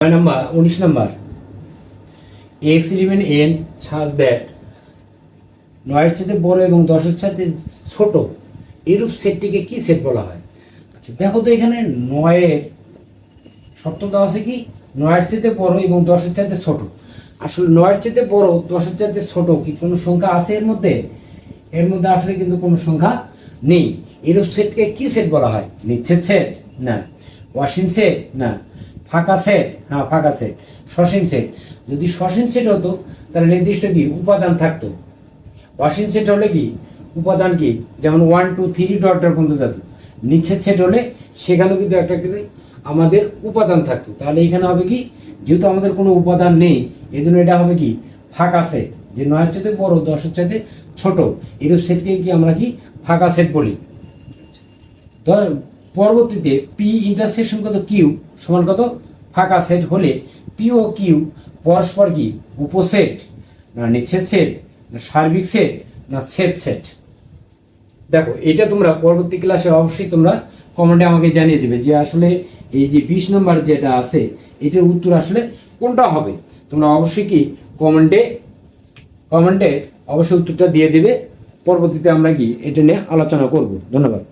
Number 19 number x element n such that 9 চেয়ে বড় এবং 10 চেয়ে ছোট এরূপ সেটটিকে কি সেট বলা হয়? আচ্ছা দেখো তো এখানে 9 এর শর্ত দেওয়া আছে কি 9 চেয়ে বড় এবং 10 চেয়ে ছোট। আসলে 9 চেয়ে বড় 10 চেয়ে ছোট কি কোনো সংখ্যা আছে এর মধ্যে? এর মধ্যে আসলে কিন্তু কোনো সংখ্যা নেই। এরূপ সেটকে কি সেট বলা হয়? নিচ্ছেদ সেট না, অসীম সেট না, ফাঁকা সেট, হ্যাঁ ফাঁকা সেট, সসীম সেট। যদি সসীম সেট হতো তাহলে নির্দিষ্ট কি উপাদান থাকতো। অসীম সেট হলে কি উপাদান কি যেমন 1 2 3 ডট ডট পর্যন্ত যেত। নিচ্ছেদ সেট হলে সেখানেও কিন্তু একটা করে আমাদের উপাদান থাকতো। তাহলে এখানে হবে কি যেহেতু আমাদের কোনো উপাদান নেই এই জন্য এটা হবে কি ফাঁকা সেট। যে 9 এর চাইতে বড় 10 এর চাইতে ছোট এরূপ সেটকে কি আমরা কি ফাঁকা সেট বলি। তো পরবর্তীতে পি ইন্টারসেকশন কত কিউ সমান কত ফাঁকা সেট হলে পি ও কিউ পরস্পর কি উপসেট না নিচ্ছেদ সেট না সার্বিক সেট না ছেদ সেট। দেখো এটা তোমরা পরবর্তী ক্লাসে অবশ্যই তোমরা কমেন্টে আমাকে জানিয়ে দিবে যে আসলে এই যে 20 নম্বর যেটা আছে এটার উত্তর আসলে কোনটা হবে। তোমরা অবশ্যই কি কমেন্টে অবশ্যই উত্তরটা দিয়ে দিবে। পরবর্তীতে আমরা কি এটা নিয়ে আলোচনা করব। ধন্যবাদ।